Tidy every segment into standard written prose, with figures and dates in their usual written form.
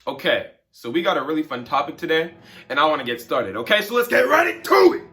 Okay, so we got a really fun topic today, and I want to get started. Okay, so let's get right into it.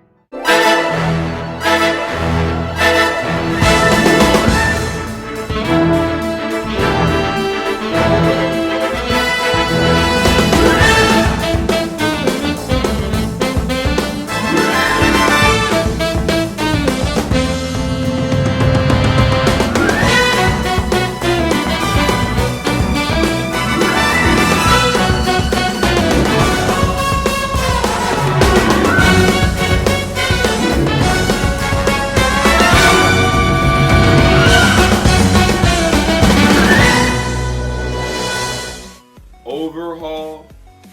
Overhaul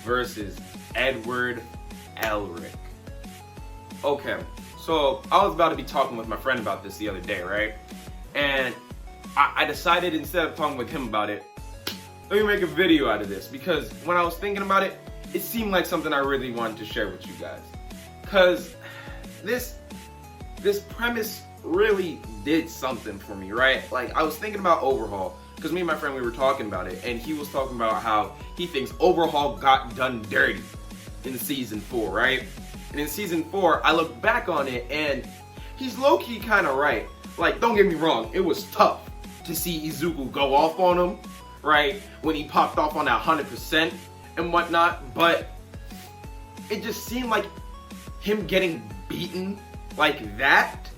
versus Elric. Okay, so I was about to be talking with my friend about this the other day, right? And I decided instead of talking with him about it, let me make a video out of this, because when I was thinking about it, it seemed like something I really wanted to share with you guys. Because this premise really did something for me, right? Like, I was thinking about Overhaul, because me and my friend, we were talking about it, and he was talking about how he thinks Overhaul got done dirty in season 4, right? And in season 4, I look back on it, and he's low-key kind of right. Like, don't get me wrong, it was tough to see Izuku go off on him, right? When he popped off on that 100% and whatnot, but it just seemed like him getting beaten like that,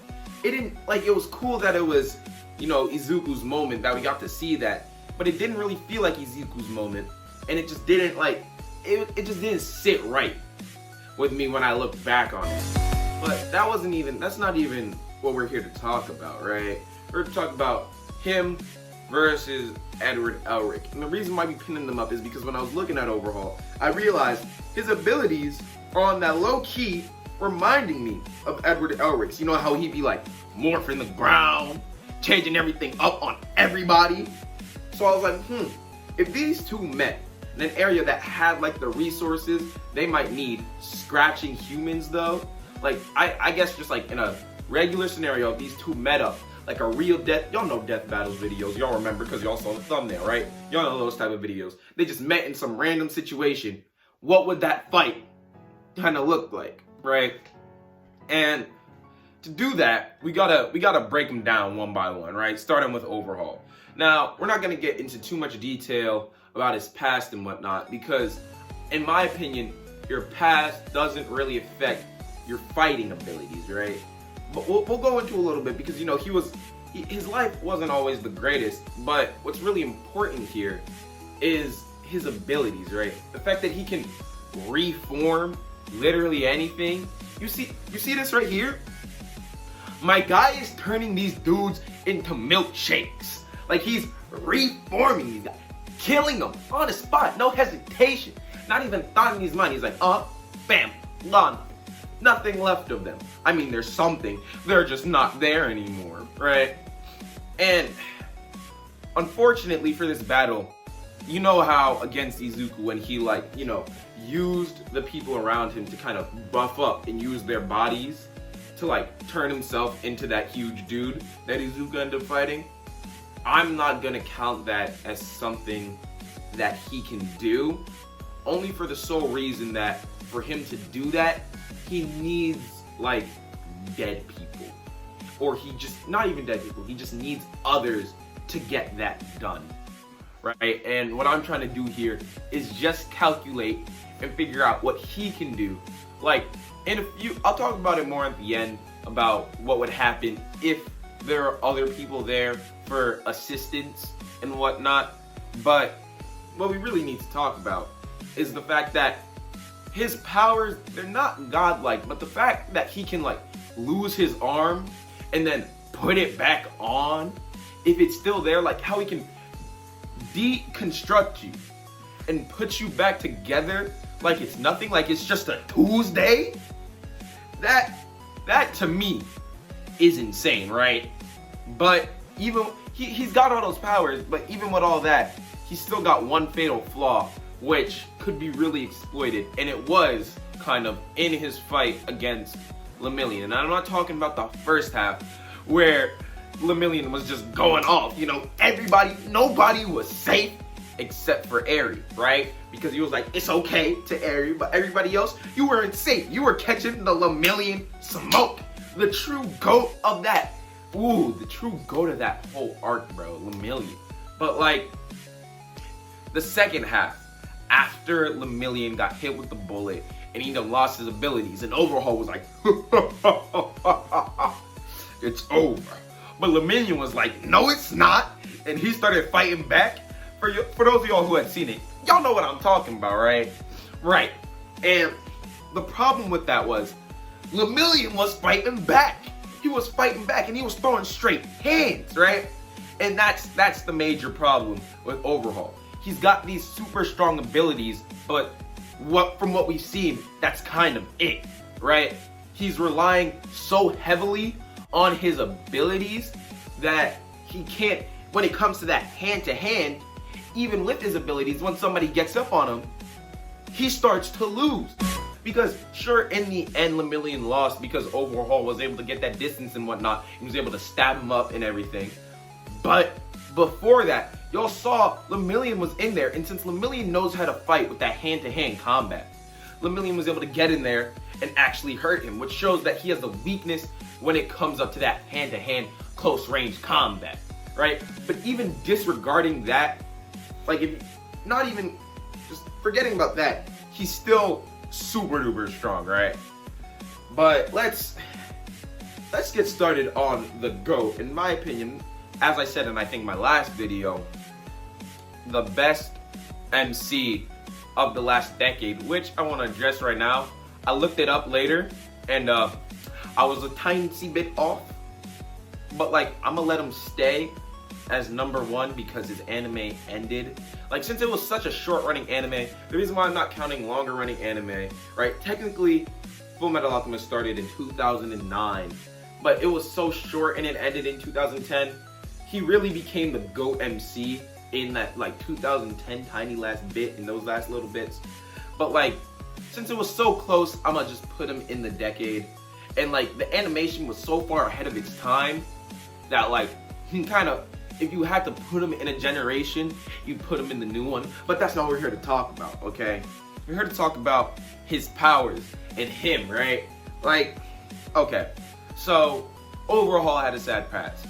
it was cool that it was, you know, Izuku's moment, that we got to see that, but it didn't really feel like Izuku's moment, and it just didn't, like, it just didn't sit right with me when I look back on it. But that's not even what we're here to talk about, right? We're here to talk about him versus Elric. And the reason why we pinning them up is because when I was looking at Overhaul, I realized his abilities are on that low key reminding me of Elric's. You know how he'd be like morphing the ground, changing everything up on everybody. So I was like, if these two met in an area that had like the resources they might need, scratching humans though, like I guess just like in a regular scenario, if these two met up, like a real death, y'all know death battles videos, y'all remember because y'all saw the thumbnail, right? Y'all know those type of videos. They just met in some random situation. What would that fight kind of look like, right? And to do that, we gotta break them down one by one, right? Starting with Overhaul. Now, we're not gonna get into too much detail about his past and whatnot, because in my opinion, your past doesn't really affect your fighting abilities, right? But we'll go into a little bit, because you know his life wasn't always the greatest, but what's really important here is his abilities, right? The fact that he can reform literally anything. You see this right here? My guy is turning these dudes into milkshakes. Like, he's reforming these guys, killing them on the spot, no hesitation, not even thought in his mind. He's like, bam, gone. Nothing left of them. I mean, there's something, they're just not there anymore, right? And unfortunately for this battle, you know how against Izuku, when he, like, you know, used the people around him to kind of buff up and use their bodies to like turn himself into that huge dude that Izuku ended up fighting. I'm not gonna count that as something that he can do, only for the sole reason that for him to do that, he needs like dead people, or he just, not even dead people, he just needs others to get that done, right? And what I'm trying to do here is just calculate and figure out what he can do. Like, I'll talk about it more at the end, about what would happen if there are other people there for assistance and whatnot. But what we really need to talk about is the fact that his powers, they're not godlike, but the fact that he can like lose his arm and then put it back on, if it's still there, like how he can deconstruct you and put you back together like it's nothing, like it's just a Tuesday, that to me is insane, right? But even he's got all those powers, but even with all that, he's still got one fatal flaw, which could be really exploited, and it was kind of in his fight against Lemillion. And I'm not talking about the first half where Lemillion was just going off, you know, nobody was safe, except for Elric, right? Because he was like, it's okay to Elric, but everybody else, you were insane. You were catching the Lemillion smoke. The true GOAT of that. Ooh, the true GOAT of that whole arc, bro. Lemillion. But like, the second half, after Lemillion got hit with the bullet and he lost his abilities, and Overhaul was like, it's over. But Lemillion was like, no, it's not. And he started fighting back. For those of y'all who had seen it, y'all know what I'm talking about, right? Right. And the problem with that was Lemillion was fighting back. He was fighting back and he was throwing straight hands, right? And that's the major problem with Overhaul. He's got these super strong abilities, but from what we've seen, that's kind of it, right? He's relying so heavily on his abilities that he can't, when it comes to that hand-to-hand, even with his abilities, when somebody gets up on him, he starts to lose. Because sure, in the end, Lemillion lost because Overhaul was able to get that distance and whatnot. He was able to stab him up and everything. But before that, y'all saw Lemillion was in there, and since Lemillion knows how to fight with that hand-to-hand combat, Lemillion was able to get in there and actually hurt him, which shows that he has a weakness when it comes up to that hand-to-hand close-range combat, right? But even disregarding that, like, if not even just forgetting about that, he's still super duper strong, right? But let's get started on the GOAT. In my opinion, as I said in I think my last video, the best MC of the last decade, which I want to address right now. I looked it up later, and I was a tiny bit off, but like, I'm gonna let him stay as #1 because his anime ended. Like, since it was such a short running anime, the reason why I'm not counting longer running anime, right? Technically, Fullmetal Alchemist started in 2009, but it was so short and it ended in 2010. He really became the GOAT MC in that like 2010 tiny last bit, in those last little bits. But like, since it was so close, I'm gonna just put him in the decade. And like, the animation was so far ahead of its time that like, he kind of, if you had to put him in a generation, you put him in the new one. But that's not what we're here to talk about, okay? We're here to talk about his powers and him, right? Like, okay, so Overhaul had a sad past,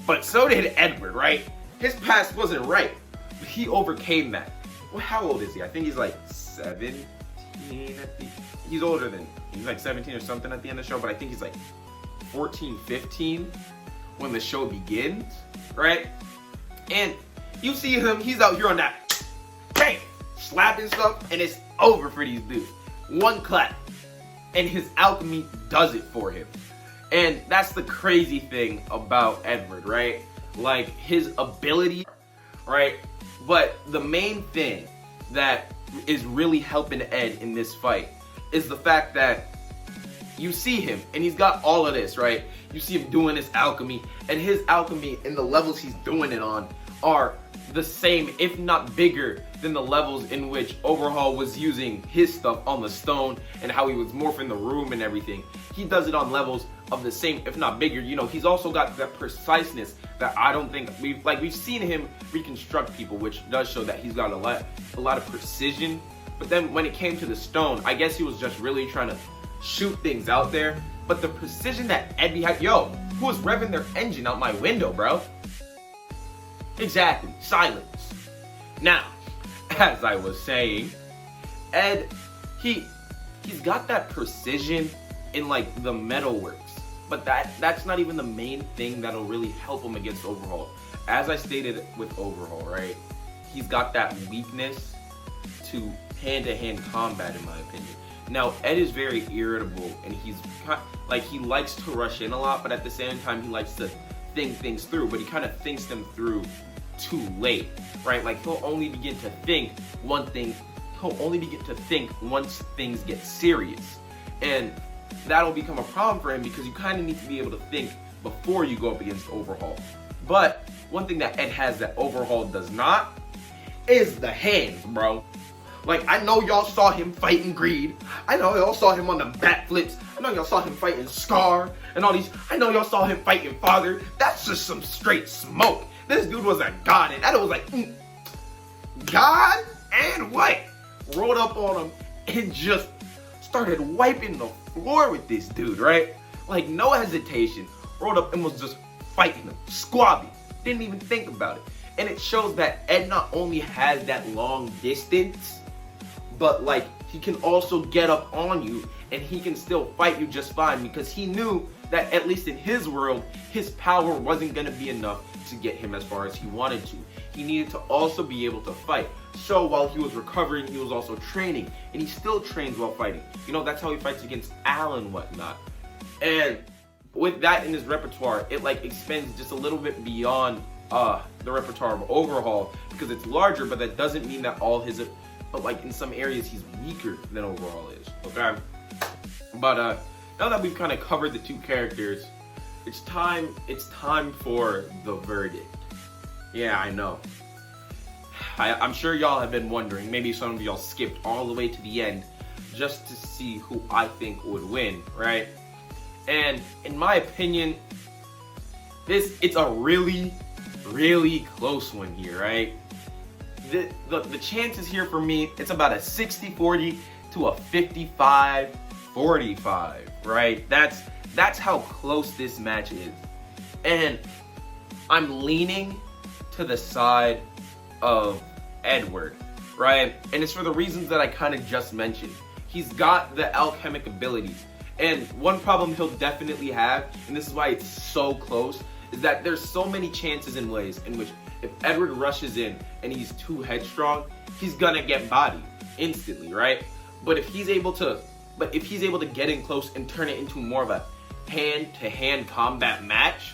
but so did Edward, right? His past wasn't right, but he overcame that. Well, how old is he? I think he's like 17 he's older than, he's like 17 or something at the end of the show, but I think he's like 14, 15 when the show begins, right? And you see him, he's out here on that, bang, slapping stuff, and it's over for these dudes. One clap, and his alchemy does it for him. And that's the crazy thing about Edward, right? Like, his ability, right? But the main thing that is really helping Ed in this fight is the fact that you see him, and he's got all of this, right? You see him doing his alchemy, and his alchemy and the levels he's doing it on are the same, if not bigger, than the levels in which Overhaul was using his stuff on the stone and how he was morphing the room and everything. He does it on levels of the same, if not bigger. You know, he's also got that preciseness that I don't think we've seen him reconstruct people, which does show that he's got a lot of precision. But then when it came to the stone, I guess he was just really trying to shoot things out there. But the precision that Ed had, yo, who was revving their engine out my window, bro? Exactly, silence. Now, as I was saying, Ed, he's got that precision in like the metalworks, but that's not even the main thing that'll really help him against Overhaul. As I stated with Overhaul, right? He's got that weakness to hand-to-hand combat, in my opinion. Now, Ed is very irritable, and he's like, he likes to rush in a lot, but at the same time, he likes to think things through, but he kind of thinks them through too late, right? Like, he'll only begin to think one thing, he'll only begin to think once things get serious. And that'll become a problem for him because you kind of need to be able to think before you go up against Overhaul. But one thing that Ed has that Overhaul does not is the hands, bro. Like, I know y'all saw him fighting Greed. I know y'all saw him on the backflips. I know y'all saw him fighting Scar and all these. I know y'all saw him fighting Father. That's just some straight smoke. This dude was a god, and that was like, God and White rolled up on him and just started wiping the floor with this dude, right? Like, no hesitation. Rolled up and was just fighting him. Squabby. Didn't even think about it. And it shows that Ed not only has that long distance, but like, he can also get up on you and he can still fight you just fine, because he knew that, at least in his world, his power wasn't going to be enough to get him as far as he wanted to. He needed to also be able to fight. So while he was recovering, he was also training, and he still trains while fighting. You know, that's how he fights against Al and whatnot. And with that in his repertoire, it like expands just a little bit beyond the repertoire of Overhaul, because it's larger, but that doesn't mean that all his, but like in some areas he's weaker than Overhaul is, okay? But now that we've kind of covered the two characters, it's time for the verdict. Yeah, I know. I'm sure y'all have been wondering, maybe some of y'all skipped all the way to the end just to see who I think would win, right? And in my opinion, it's a really, really close one here, right? The chances here for me, it's about a 60-40 to a 55-45, right? That's how close this match is. And I'm leaning to the side of Edward, right? And it's for the reasons that I kind of just mentioned. He's got the alchemic abilities. And one problem he'll definitely have, and this is why it's so close, is that there's so many chances and ways in which if Edward rushes in and he's too headstrong, he's gonna get bodied instantly, right? But if he's able to get in close and turn it into more of a hand-to-hand combat match,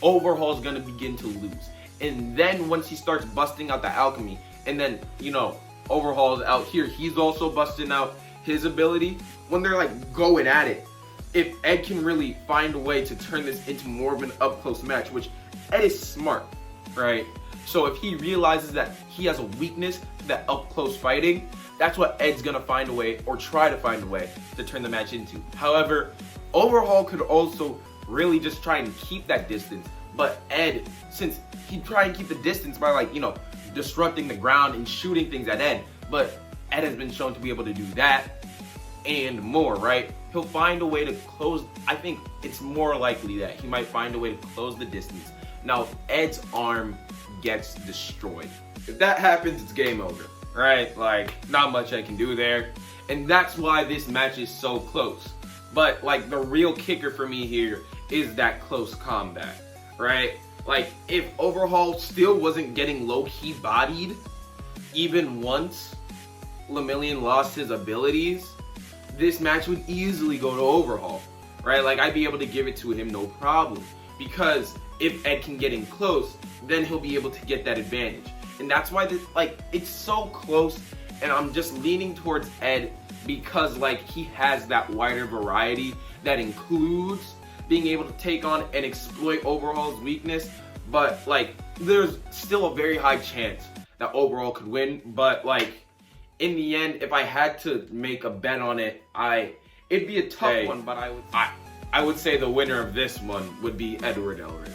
Overhaul's gonna begin to lose. And then once he starts busting out the alchemy, and then, you know, Overhaul's out here, he's also busting out his ability. When they're like going at it, if Ed can really find a way to turn this into more of an up-close match, which Ed is smart, right? So if he realizes that he has a weakness to that up-close fighting, that's what Ed's gonna find a way, or try to find a way, to turn the match into. However, Overhaul could also really just try and keep that distance. But Ed, since he'd try and keep the distance by, like, you know, disrupting the ground and shooting things at Ed, but Ed has been shown to be able to do that and more, right? He'll find a way to close. I think it's more likely that he might find a way to close the distance. Now, if Ed's arm gets destroyed, if that happens, it's game over, right? Like, not much I can do there. And that's why this match is so close. But, like, the real kicker for me here is that close combat, right? Like, if Overhaul still wasn't getting low-key bodied, even once Lemillion lost his abilities, this match would easily go to Overhaul, right? Like, I'd be able to give it to him no problem, because if Ed can get in close, then he'll be able to get that advantage. And that's why this, like, it's so close, and I'm just leaning towards Ed because, like, he has that wider variety that includes being able to take on and exploit Overhaul's weakness. But, like, there's still a very high chance that Overhaul could win. But, like, in the end, if I had to make a bet on it, it'd be a tough one, but I would say the winner of this one would be Edward Elric.